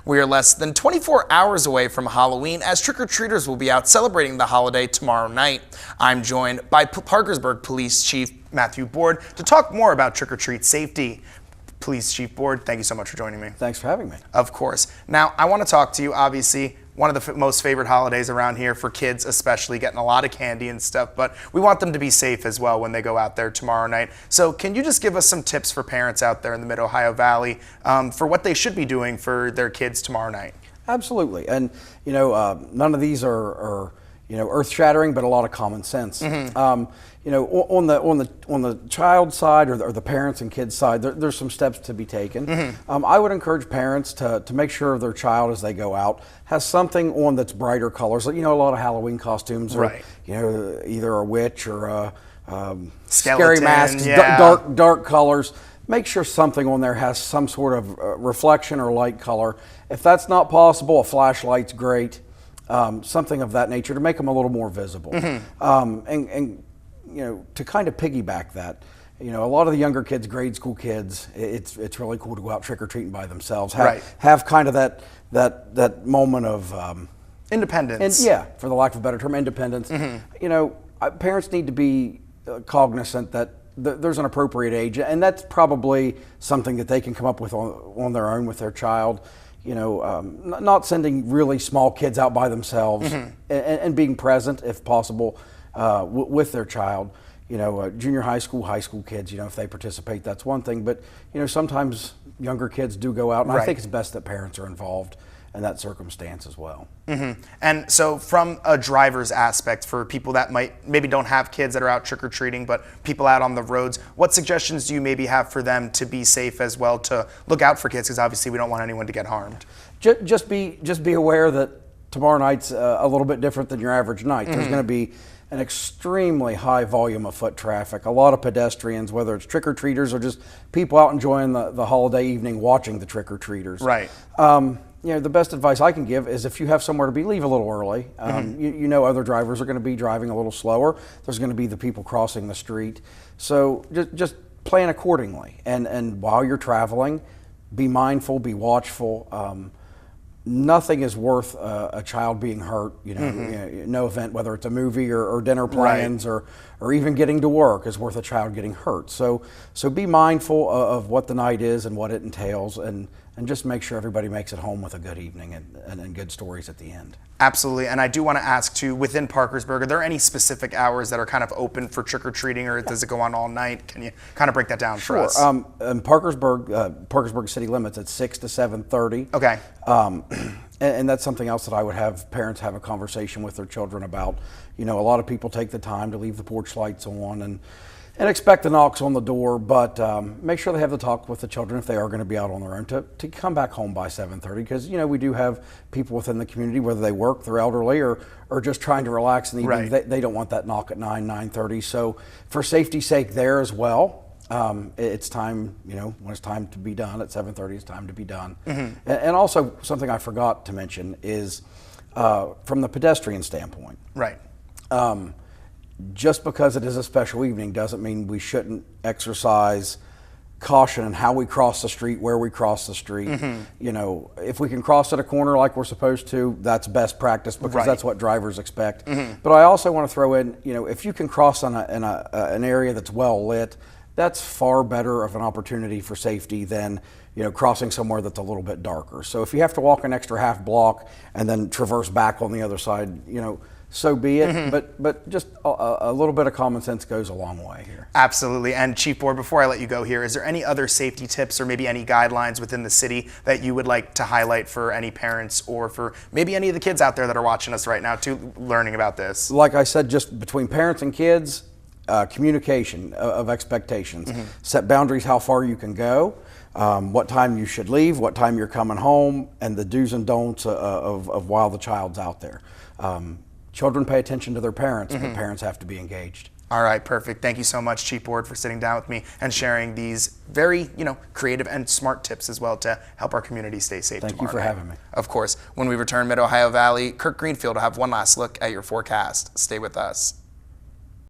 We are less than 24 hours away from Halloween, as trick-or-treaters will be out celebrating the holiday tomorrow night. I'm joined by Parkersburg Police Chief Matthew Board to talk more about trick-or-treat safety. Police Chief Board, thank you so much for joining me. Thanks for having me. Of course. Now, I want to talk to you, obviously, one of the most favorite holidays around here for kids, especially getting a lot of candy and stuff, but we want them to be safe as well when they go out there tomorrow night. So can you just give us some tips for parents out there in the Mid-Ohio Valley for what they should be doing for their kids tomorrow night? Absolutely. And, none of these are earth-shattering, but a lot of common sense. On the child side or the parents and kids side, there's some steps to be taken. I would encourage parents to make sure their child, as they go out, has something on that's brighter colors. A lot of Halloween costumes, or either a witch or a scary mask, dark colors. Make sure something on there has some sort of reflection or light color. If that's not possible, a flashlight's great. Something of that nature to make them a little more visible. To kind of piggyback that, a lot of the younger kids, grade school kids, it's really cool to go out trick-or-treating by themselves. Have kind of that moment of independence. And for the lack of a better term, independence. Parents need to be cognizant that there's an appropriate age, and that's probably something that they can come up with on their own with their child. Not sending really small kids out by themselves, and being present if possible with their child. Junior high school kids, if they participate, that's one thing. But, sometimes younger kids do go out, and I think it's best that parents are involved in that circumstance as well. And so from a driver's aspect, for people that maybe don't have kids that are out trick-or-treating, but people out on the roads, what suggestions do you maybe have for them to be safe as well, to look out for kids, because obviously we don't want anyone to get harmed? Just be aware that tomorrow night's a little bit different than your average night. There's going to be an extremely high volume of foot traffic, a lot of pedestrians, whether it's trick-or-treaters or just people out enjoying the holiday evening watching the trick-or-treaters. The best advice I can give is, if you have somewhere to be, leave a little early. Other drivers are going to be driving a little slower. There's going to be the people crossing the street. So just plan accordingly. And while you're traveling, be mindful, be watchful. Nothing is worth a child being hurt. No event, whether it's a movie or dinner plans or even getting to work, is worth a child getting hurt. So be mindful of what the night is and what it entails, and just make sure everybody makes it home with a good evening and good stories at the end. Absolutely. And I do want to ask too, within Parkersburg, are there any specific hours that are kind of open for trick-or-treating, or does it go on all night? Can you kind of break that down for us? In Parkersburg city limits, it's 6 to 7:30. Okay. And that's something else that I would have parents have a conversation with their children about. A lot of people take the time to leave the porch lights on and expect the knocks on the door, but make sure they have the talk with the children, if they are going to be out on their own, to come back home by 7:30, because we do have people within the community, whether they work, they're elderly, or just trying to relax in the evening. They don't want that knock at 9:30. So for safety's sake there as well, it's time, when it's time to be done at 7:30, it's time to be done. And also, something I forgot to mention is from the pedestrian standpoint. Just because it is a special evening doesn't mean we shouldn't exercise caution in how we cross the street, where we cross the street. If we can cross at a corner like we're supposed to, that's best practice, because that's what drivers expect. But I also want to throw in, if you can cross in an area that's well lit, that's far better of an opportunity for safety than crossing somewhere that's a little bit darker. So if you have to walk an extra half block and then traverse back on the other side, so be it. But just a little bit of common sense goes a long way here. Absolutely. And Chief Board, before I let you go here, is there any other safety tips or maybe any guidelines within the city that you would like to highlight for any parents, or for maybe any of the kids out there that are watching us right now too, learning about this? Like I said, just between parents and kids, communication of expectations. Set boundaries how far you can go, what time you should leave, what time you're coming home, and the do's and don'ts of while the child's out there. Children pay attention to their parents, but parents have to be engaged. All right, perfect. Thank you so much, Chief Board, for sitting down with me and sharing these very, creative and smart tips as well to help our community stay safe tomorrow. Thank you for having me. Of course. When we return, Mid-Ohio Valley, Kirk Greenfield will have one last look at your forecast. Stay with us.